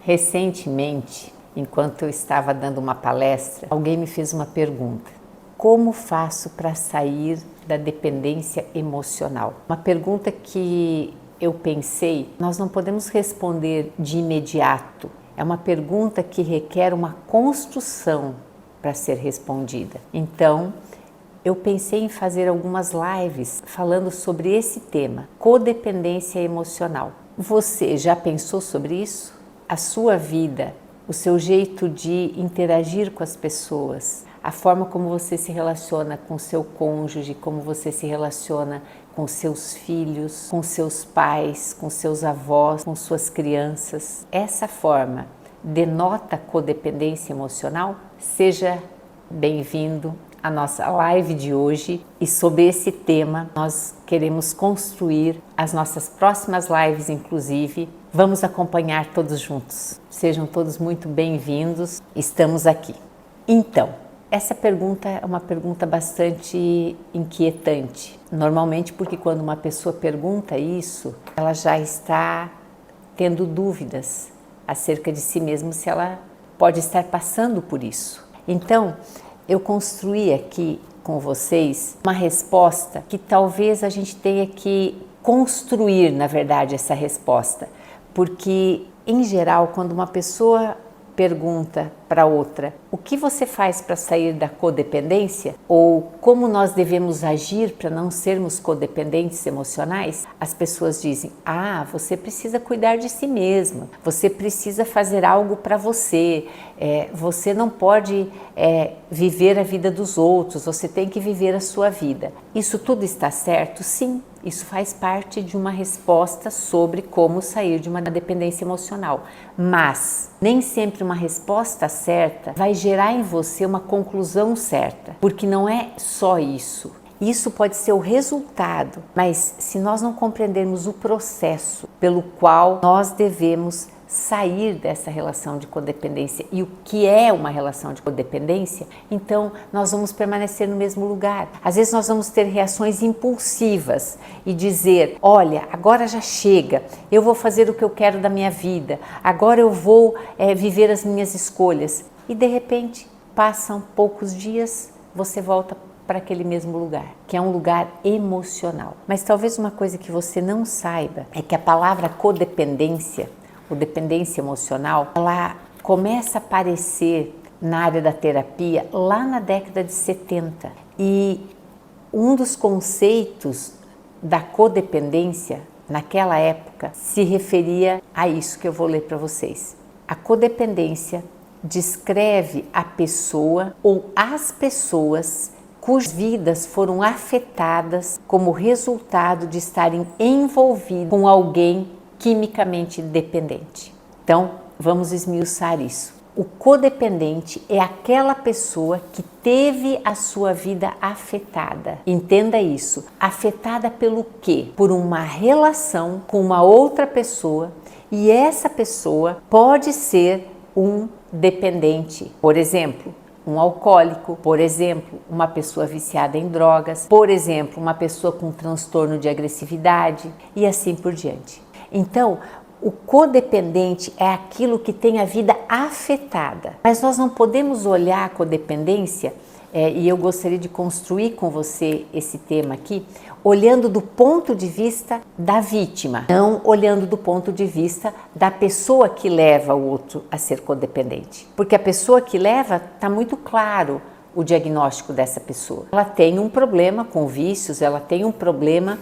Recentemente, enquanto eu estava dando uma palestra, alguém me fez uma pergunta: como faço para sair da dependência emocional? Uma pergunta que eu pensei, nós não podemos responder de imediato. É uma pergunta que requer uma construção para ser respondida. Então, eu pensei em fazer algumas lives falando sobre esse tema, codependência emocional. Você já pensou sobre isso? A sua vida, o seu jeito de interagir com as pessoas, a forma como você se relaciona com seu cônjuge, como você se relaciona com seus filhos, com seus pais, com seus avós, com suas crianças. Essa forma denota codependência emocional? Seja bem-vindo à nossa live de hoje e sobre esse tema nós queremos construir as nossas próximas lives, inclusive. Vamos acompanhar todos juntos. Sejam todos muito bem-vindos. Estamos aqui. Então, essa pergunta é uma pergunta bastante inquietante. Normalmente porque quando uma pessoa pergunta isso, ela já está tendo dúvidas acerca de si mesma, se ela pode estar passando por isso. Então, eu construí aqui com vocês uma resposta que talvez a gente tenha que construir, na verdade, essa resposta. Porque, em geral, quando uma pessoa pergunta para outra o que você faz para sair da codependência ou como nós devemos agir para não sermos codependentes emocionais, as pessoas dizem: ah, você precisa cuidar de si mesma, você precisa fazer algo para você, você não pode viver a vida dos outros, você tem que viver a sua vida. Isso tudo está certo? Sim. Isso faz parte de uma resposta sobre como sair de uma dependência emocional. Mas nem sempre uma resposta certa vai gerar em você uma conclusão certa, porque não é só isso. Isso pode ser o resultado, mas se nós não compreendermos o processo pelo qual nós devemos sair dessa relação de codependência e o que é uma relação de codependência, então nós vamos permanecer no mesmo lugar. Às vezes nós vamos ter reações impulsivas e dizer: olha, agora já chega, eu vou fazer o que eu quero da minha vida, agora eu vou viver as minhas escolhas. E de repente, passam poucos dias, você volta para aquele mesmo lugar, que é um lugar emocional. Mas talvez uma coisa que você não saiba é que a palavra codependência, ou dependência emocional, ela começa a aparecer na área da terapia lá na década de 70. E um dos conceitos da codependência naquela época se referia a isso que eu vou ler para vocês. A codependência descreve a pessoa ou as pessoas cujas vidas foram afetadas como resultado de estarem envolvidas com alguém quimicamente dependente. Então, vamos esmiuçar isso. O codependente é aquela pessoa que teve a sua vida afetada. Entenda isso. Afetada pelo quê? Por uma relação com uma outra pessoa, e essa pessoa pode ser um dependente. Por exemplo, um alcoólico, por exemplo, uma pessoa viciada em drogas, por exemplo, uma pessoa com transtorno de agressividade e assim por diante. Então, o codependente é aquilo que tem a vida afetada. Mas nós não podemos olhar a codependência, e eu gostaria de construir com você esse tema aqui, olhando do ponto de vista da vítima, não olhando do ponto de vista da pessoa que leva o outro a ser codependente. Porque a pessoa que leva, está muito claro o diagnóstico dessa pessoa. Ela tem um problema com vícios, ela tem um problema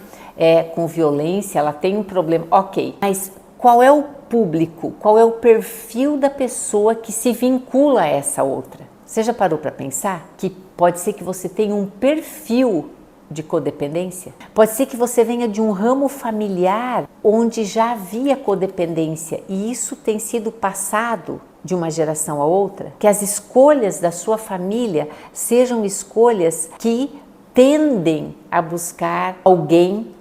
com violência, ela tem um problema, ok. Mas qual é o público, qual é o perfil da pessoa que se vincula a essa outra? Você já parou para pensar que pode ser que você tenha um perfil de codependência? Pode ser que você venha de um ramo familiar onde já havia codependência e isso tem sido passado de uma geração a outra, que as escolhas da sua família sejam escolhas que tendem a buscar alguém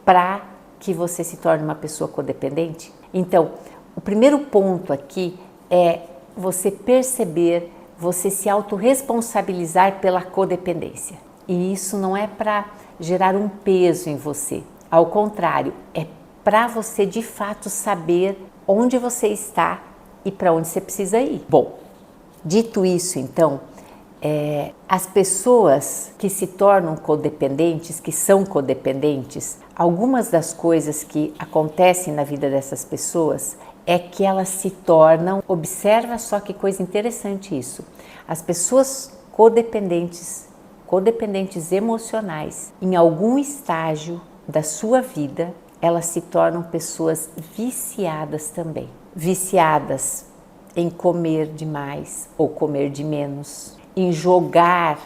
para que você se torne uma pessoa codependente. Então, o primeiro ponto aqui é você perceber, você se autorresponsabilizar pela codependência. E isso não é para gerar um peso em você, ao contrário, é para você de fato saber onde você está e para onde você precisa ir. Bom, dito isso, então, as pessoas que se tornam codependentes, que são codependentes, algumas das coisas que acontecem na vida dessas pessoas é que elas se tornam, observa só que coisa interessante isso, as pessoas codependentes emocionais, em algum estágio da sua vida, elas se tornam pessoas viciadas também. Viciadas em comer demais ou comer de menos, em jogar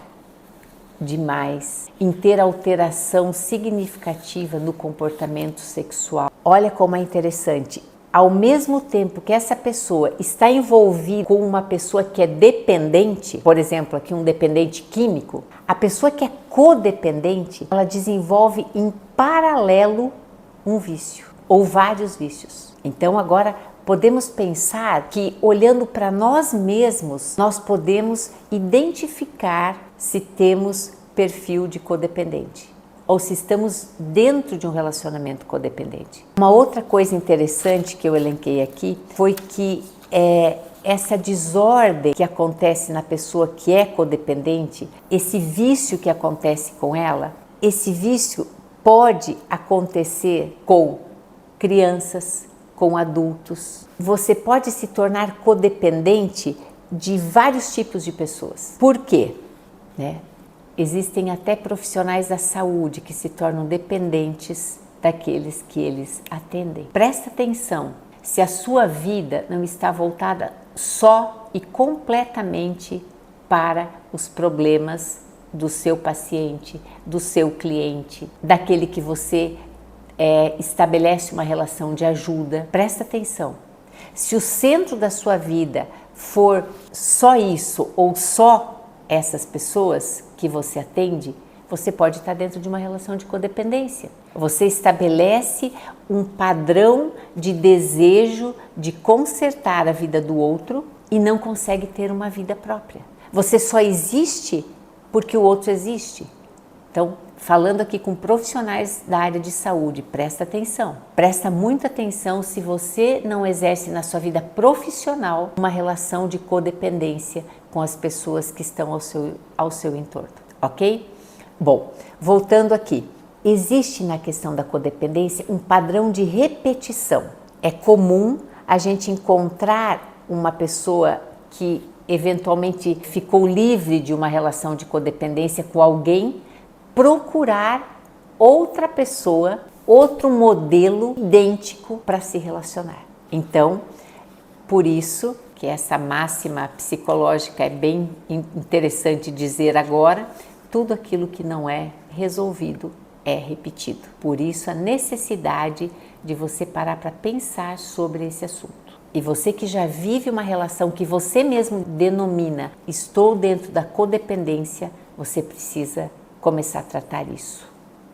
demais, em ter alteração significativa no comportamento sexual. Olha como é interessante. Ao mesmo tempo que essa pessoa está envolvida com uma pessoa que é dependente, por exemplo, aqui um dependente químico, a pessoa que é codependente, ela desenvolve em paralelo um vício ou vários vícios. Então agora podemos pensar que olhando para nós mesmos, nós podemos identificar se temos perfil de codependente ou se estamos dentro de um relacionamento codependente. Uma outra coisa interessante que eu elenquei aqui foi que essa desordem que acontece na pessoa que é codependente, esse vício que acontece com ela, esse vício pode acontecer com crianças, com adultos. Você pode se tornar codependente de vários tipos de pessoas. Por quê? Existem até profissionais da saúde que se tornam dependentes daqueles que eles atendem. Presta atenção, se a sua vida não está voltada só e completamente para os problemas do seu paciente, do seu cliente, daquele que você estabelece uma relação de ajuda. Presta atenção. Se o centro da sua vida for só isso ou só essas pessoas que você atende, você pode estar dentro de uma relação de codependência. Você estabelece um padrão de desejo de consertar a vida do outro e não consegue ter uma vida própria. Você só existe porque o outro existe. Então, falando aqui com profissionais da área de saúde, presta atenção. Presta muita atenção se você não exerce na sua vida profissional uma relação de codependência com as pessoas que estão ao seu entorno, ok? Bom, voltando aqui. Existe na questão da codependência um padrão de repetição. É comum a gente encontrar uma pessoa que eventualmente ficou livre de uma relação de codependência com alguém, procurar outra pessoa, outro modelo idêntico para se relacionar. Então, por isso que essa máxima psicológica é bem interessante dizer agora, tudo aquilo que não é resolvido é repetido. Por isso a necessidade de você parar para pensar sobre esse assunto. E você que já vive uma relação que você mesmo denomina estou dentro da codependência, você precisa começar a tratar isso,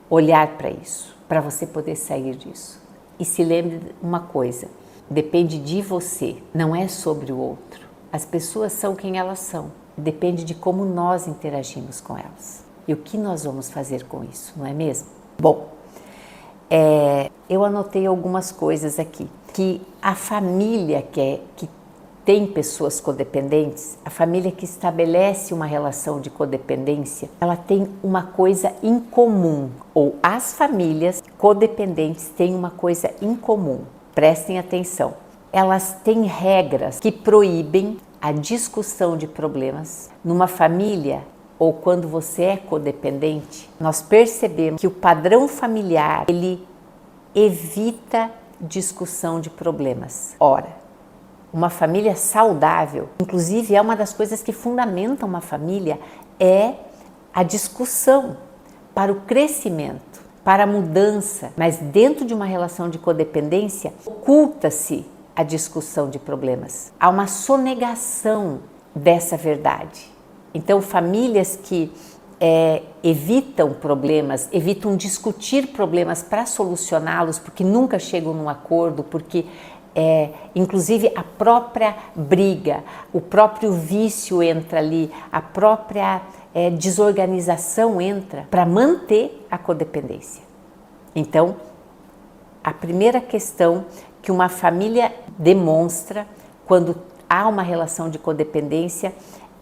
olhar para isso, para você poder sair disso. E se lembre de uma coisa, depende de você, não é sobre o outro. As pessoas são quem elas são, depende de como nós interagimos com elas. E o que nós vamos fazer com isso, não é mesmo? Bom, eu anotei algumas coisas aqui, que a família que tem pessoas codependentes, a família que estabelece uma relação de codependência, ela tem uma coisa em comum, ou as famílias codependentes têm uma coisa em comum. Prestem atenção, elas têm regras que proíbem a discussão de problemas. Numa família, ou quando você é codependente, nós percebemos que o padrão familiar, ele evita discussão de problemas. Ora, uma família saudável, inclusive é uma das coisas que fundamentam uma família, é a discussão para o crescimento, para a mudança. Mas dentro de uma relação de codependência, oculta-se a discussão de problemas. Há uma sonegação dessa verdade. Então, famílias que evitam problemas, evitam discutir problemas para solucioná-los, porque nunca chegam num acordo, porque inclusive a própria briga, o próprio vício entra ali, a própria desorganização entra para manter a codependência. Então, a primeira questão que uma família demonstra quando há uma relação de codependência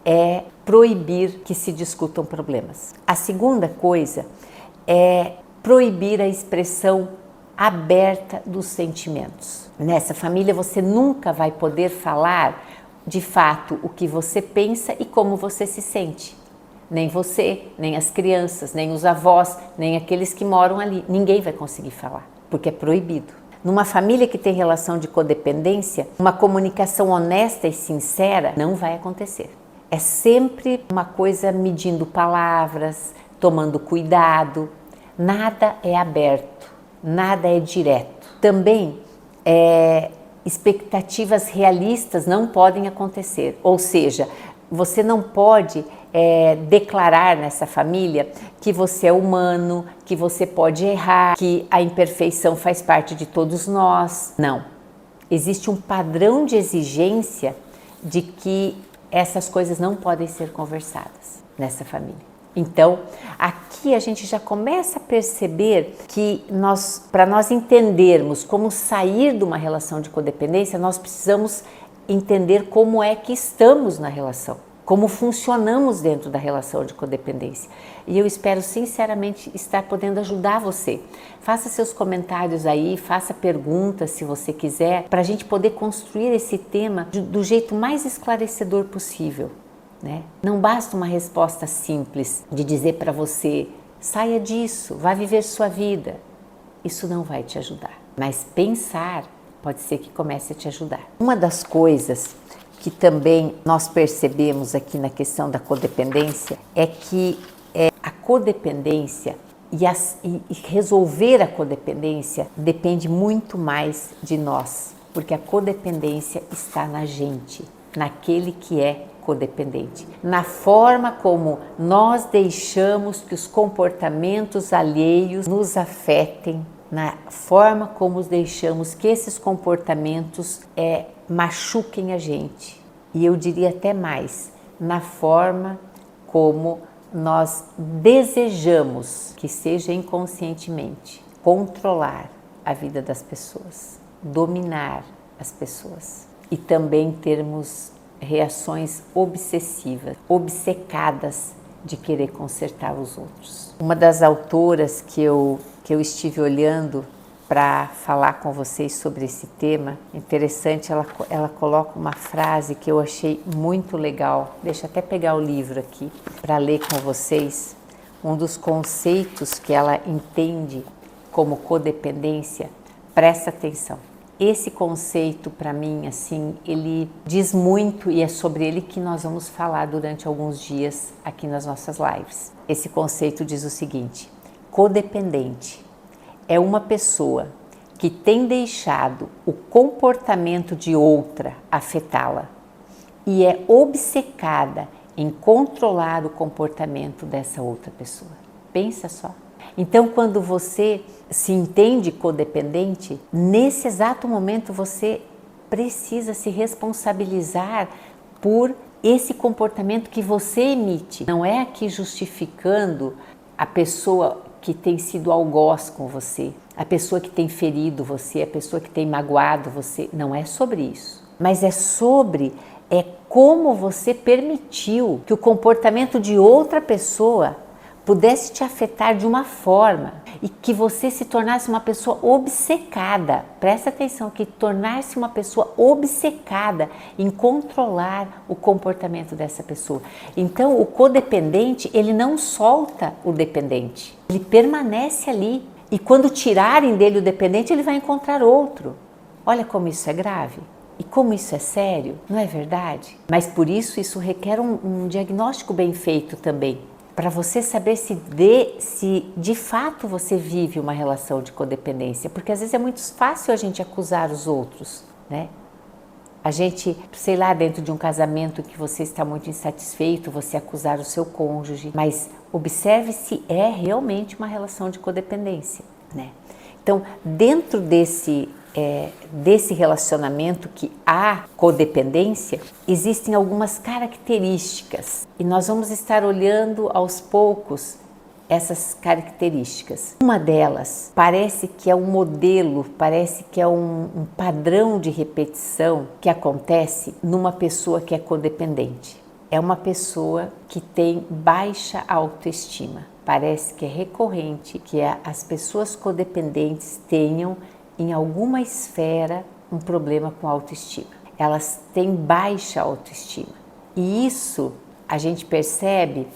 é proibir que se discutam problemas. A segunda coisa é proibir a expressão aberta dos sentimentos. Nessa família você nunca vai poder falar de fato o que você pensa e como você se sente. Nem você, nem as crianças, nem os avós, nem aqueles que moram ali. Ninguém vai conseguir falar, porque é proibido. Numa família que tem relação de codependência, uma comunicação honesta e sincera não vai acontecer. É sempre uma coisa medindo palavras, tomando cuidado. Nada é aberto, nada é direto. Também expectativas realistas não podem acontecer, ou seja, você não pode declarar nessa família que você é humano, que você pode errar, que a imperfeição faz parte de todos nós. Não. Existe um padrão de exigência de que essas coisas não podem ser conversadas nessa família. Então, aqui a gente já começa a perceber que para nós entendermos como sair de uma relação de codependência, nós precisamos entender como é que estamos na relação, como funcionamos dentro da relação de codependência. E eu espero sinceramente estar podendo ajudar você. Faça seus comentários aí, faça perguntas se você quiser, para a gente poder construir esse tema do jeito mais esclarecedor possível. Né? Não basta uma resposta simples de dizer para você, saia disso, vá viver sua vida. Isso não vai te ajudar, mas pensar pode ser que comece a te ajudar. Uma das coisas que também nós percebemos aqui na questão da codependência é que a codependência e resolver a codependência depende muito mais de nós, porque a codependência está na gente, naquele que é codependente, na forma como nós deixamos que os comportamentos alheios nos afetem, na forma como deixamos que esses comportamentos machuquem a gente. E eu diria até mais, na forma como nós desejamos, que seja inconscientemente, controlar a vida das pessoas, dominar as pessoas e também termos reações obsessivas, obcecadas de querer consertar os outros. Uma das autoras que eu estive olhando para falar com vocês sobre esse tema, interessante, ela coloca uma frase que eu achei muito legal. Deixa eu até pegar o livro aqui para ler com vocês. Um dos conceitos que ela entende como codependência, presta atenção. Esse conceito, para mim, assim, ele diz muito e é sobre ele que nós vamos falar durante alguns dias aqui nas nossas lives. Esse conceito diz o seguinte: codependente é uma pessoa que tem deixado o comportamento de outra afetá-la e é obcecada em controlar o comportamento dessa outra pessoa. Pensa só. Então, quando você se entende codependente, nesse exato momento você precisa se responsabilizar por esse comportamento que você emite. Não é aqui justificando a pessoa que tem sido algoz com você, a pessoa que tem ferido você, a pessoa que tem magoado você. Não é sobre isso. Mas é sobre como você permitiu que o comportamento de outra pessoa pudesse te afetar de uma forma e que você se tornasse uma pessoa obcecada. Presta atenção, que tornar-se uma pessoa obcecada em controlar o comportamento dessa pessoa. Então, o codependente, ele não solta o dependente, ele permanece ali. E quando tirarem dele o dependente, ele vai encontrar outro. Olha como isso é grave. E como isso é sério, não é verdade? Mas por isso requer um diagnóstico bem feito também, para você saber se de fato você vive uma relação de codependência, porque às vezes é muito fácil a gente acusar os outros, né? A gente, sei lá, dentro de um casamento que você está muito insatisfeito, você acusar o seu cônjuge, mas observe se é realmente uma relação de codependência, né? Então, dentro desse relacionamento que há codependência, existem algumas características e nós vamos estar olhando aos poucos essas características. Uma delas parece que é um modelo, parece que é um padrão de repetição que acontece numa pessoa que é codependente. É uma pessoa que tem baixa autoestima. Parece que é recorrente que as pessoas codependentes tenham em alguma esfera um problema com autoestima. Elas têm baixa autoestima. E isso a gente percebe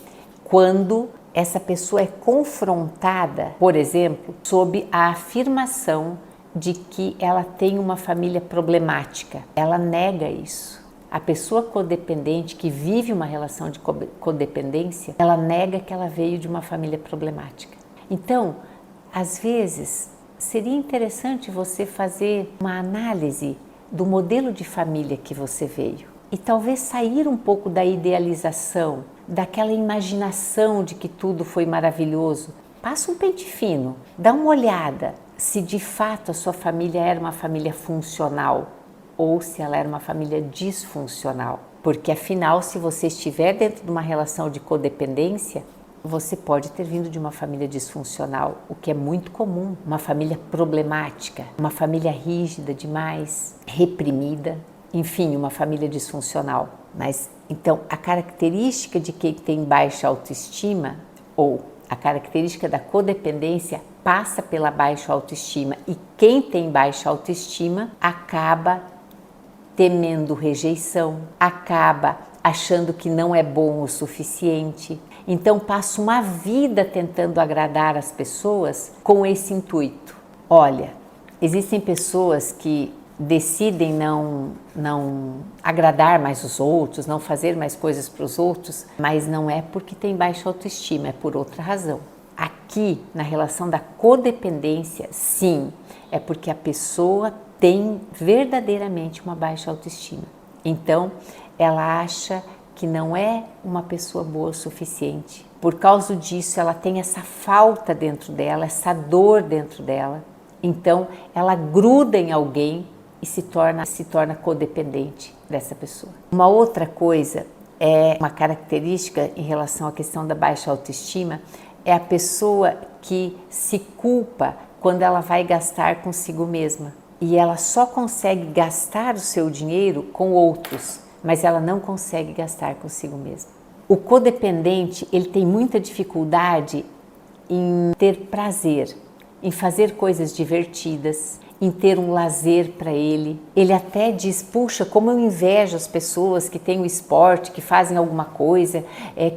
quando essa pessoa é confrontada, por exemplo, sob a afirmação de que ela tem uma família problemática. Ela nega isso. A pessoa codependente que vive uma relação de codependência, ela nega que ela veio de uma família problemática. Então, às vezes, seria interessante você fazer uma análise do modelo de família que você veio e talvez sair um pouco da idealização, daquela imaginação de que tudo foi maravilhoso. Passa um pente fino, dá uma olhada se de fato a sua família era uma família funcional ou se ela era uma família disfuncional. Porque afinal, se você estiver dentro de uma relação de codependência, você pode ter vindo de uma família disfuncional, o que é muito comum, uma família problemática, uma família rígida demais, reprimida, enfim, uma família disfuncional. Mas então a característica de quem tem baixa autoestima ou a característica da codependência passa pela baixa autoestima e quem tem baixa autoestima acaba temendo rejeição, acaba achando que não é bom o suficiente. Então passa uma vida tentando agradar as pessoas com esse intuito. Olha, existem pessoas que decidem não agradar mais os outros, não fazer mais coisas para os outros, mas não é porque tem baixa autoestima, é por outra razão. Aqui, na relação da codependência, sim, é porque a pessoa tem verdadeiramente uma baixa autoestima. Então, ela acha que não é uma pessoa boa o suficiente. Por causa disso, ela tem essa falta dentro dela, essa dor dentro dela. Então, ela gruda em alguém e se torna codependente dessa pessoa. Uma outra coisa uma característica em relação à questão da baixa autoestima, é a pessoa que se culpa quando ela vai gastar consigo mesma. E ela só consegue gastar o seu dinheiro com outros, mas ela não consegue gastar consigo mesma. O codependente, ele tem muita dificuldade em ter prazer, em fazer coisas divertidas, em ter um lazer para ele. Ele até diz, puxa, como eu invejo as pessoas que têm o esporte, que fazem alguma coisa,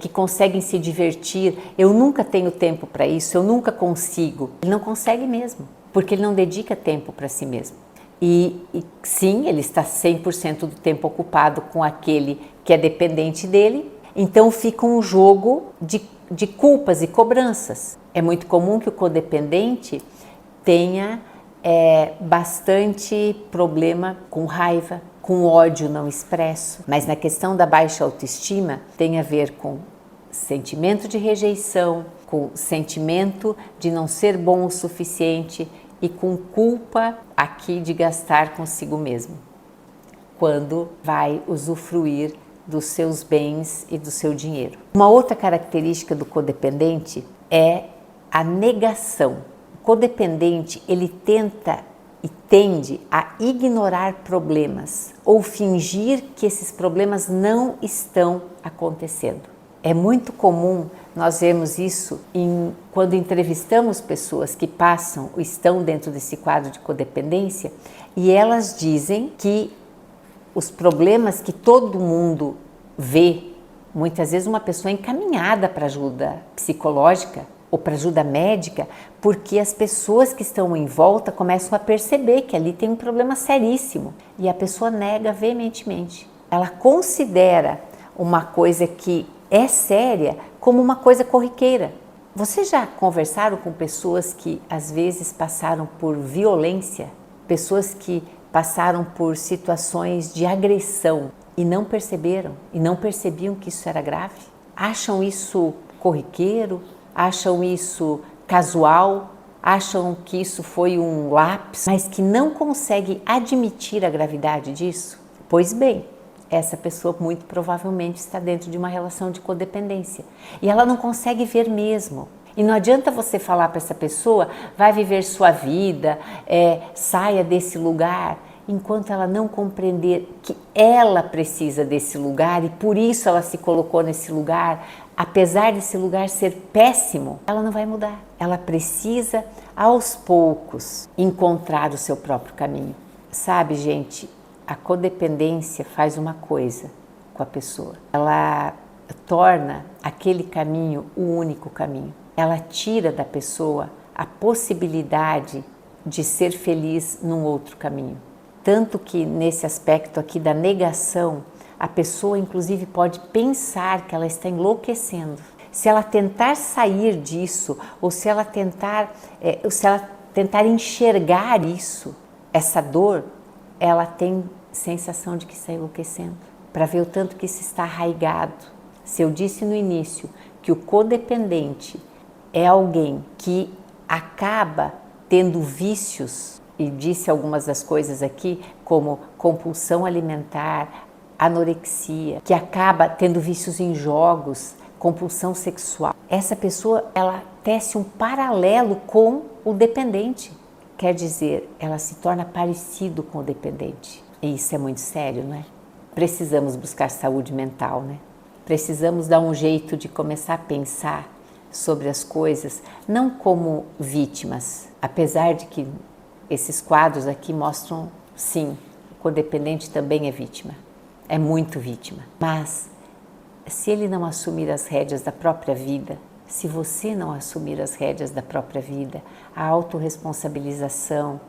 que conseguem se divertir. Eu nunca tenho tempo para isso, eu nunca consigo. Ele não consegue mesmo, porque ele não dedica tempo para si mesmo. E sim, ele está 100% do tempo ocupado com aquele que é dependente dele, então fica um jogo de culpas e cobranças. É muito comum que o codependente tenha bastante problema com raiva, com ódio não expresso, mas na questão da baixa autoestima tem a ver com sentimento de rejeição, com sentimento de não ser bom o suficiente e com culpa aqui de gastar consigo mesmo, quando vai usufruir dos seus bens e do seu dinheiro. Uma outra característica do codependente é a negação. O codependente, ele tenta e tende a ignorar problemas ou fingir que esses problemas não estão acontecendo. É muito comum nós vermos isso quando entrevistamos pessoas que passam ou estão dentro desse quadro de codependência e elas dizem que os problemas que todo mundo vê, muitas vezes uma pessoa é encaminhada para ajuda psicológica ou para ajuda médica, porque as pessoas que estão em volta começam a perceber que ali tem um problema seríssimo e a pessoa nega veementemente. Ela considera uma coisa que é séria como uma coisa corriqueira. Vocês já conversaram com pessoas que às vezes passaram por violência, pessoas que passaram por situações de agressão e não perceberam e não percebiam que isso era grave? Acham isso corriqueiro? Acham isso casual? Acham que isso foi um lapso, mas que não conseguem admitir a gravidade disso? Pois bem, essa pessoa muito provavelmente está dentro de uma relação de codependência e ela não consegue ver mesmo. E não adianta você falar para essa pessoa, vai viver sua vida, saia desse lugar, enquanto ela não compreender que ela precisa desse lugar e por isso ela se colocou nesse lugar, apesar desse lugar ser péssimo, ela não vai mudar. Ela precisa, aos poucos, encontrar o seu próprio caminho. Sabe, gente, a codependência faz uma coisa com a pessoa. Ela torna aquele caminho o único caminho. Ela tira da pessoa a possibilidade de ser feliz num outro caminho. Tanto que nesse aspecto aqui da negação, a pessoa inclusive pode pensar que ela está enlouquecendo. Se ela tentar sair disso, ou se ela tentar enxergar isso, essa dor, ela tem sensação de que está enlouquecendo. Para ver o tanto que isso está arraigado. Se eu disse no início que o codependente é alguém que acaba tendo vícios, e disse algumas das coisas aqui, como compulsão alimentar, anorexia, que acaba tendo vícios em jogos, compulsão sexual. Essa pessoa, ela tece um paralelo com o dependente. Quer dizer, ela se torna parecido com o dependente. E isso é muito sério, não é? Precisamos buscar saúde mental, né? Precisamos dar um jeito de começar a pensar sobre as coisas, não como vítimas, apesar de que esses quadros aqui mostram, sim, o codependente também é vítima, é muito vítima. Mas se ele não assumir as rédeas da própria vida, se você não assumir as rédeas da própria vida, a autorresponsabilização,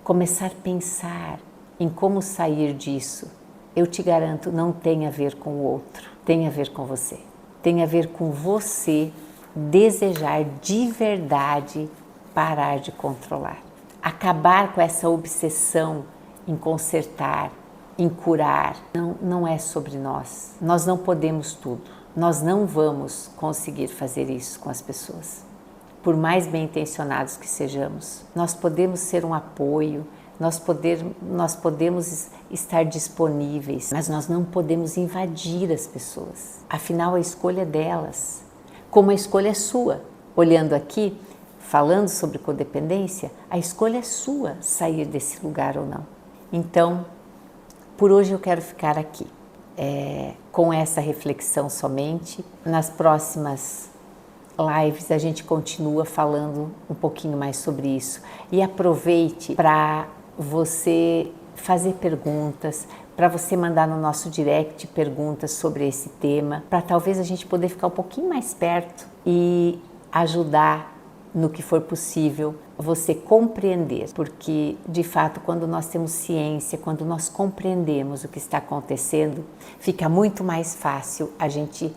começar a pensar em como sair disso, eu te garanto, não tem a ver com o outro, tem a ver com você. Tem a ver com você desejar de verdade parar de controlar. Acabar com essa obsessão em consertar, em curar. Não é sobre nós. Nós não podemos tudo. Nós não vamos conseguir fazer isso com as pessoas. Por mais bem intencionados que sejamos, nós podemos ser um apoio, nós podemos estar disponíveis, mas nós não podemos invadir as pessoas. Afinal, a escolha é delas, como a escolha é sua. Olhando aqui, falando sobre codependência, a escolha é sua sair desse lugar ou não. Então, por hoje eu quero ficar aqui, com essa reflexão somente. Nas próximas lives a gente continua falando um pouquinho mais sobre isso. E aproveite para você fazer perguntas, para você mandar no nosso direct perguntas sobre esse tema, para talvez a gente poder ficar um pouquinho mais perto e ajudar no que for possível você compreender, porque de fato quando nós temos ciência, quando nós compreendemos o que está acontecendo, fica muito mais fácil a gente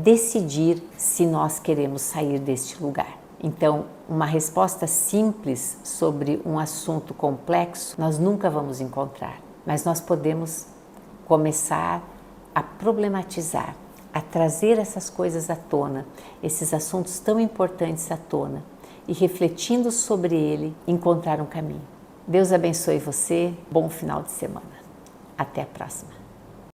decidir se nós queremos sair deste lugar. Então, uma resposta simples sobre um assunto complexo nós nunca vamos encontrar, mas nós podemos começar a problematizar, a trazer essas coisas à tona, esses assuntos tão importantes à tona, e refletindo sobre ele, encontrar um caminho. Deus abençoe você, bom final de semana. Até a próxima.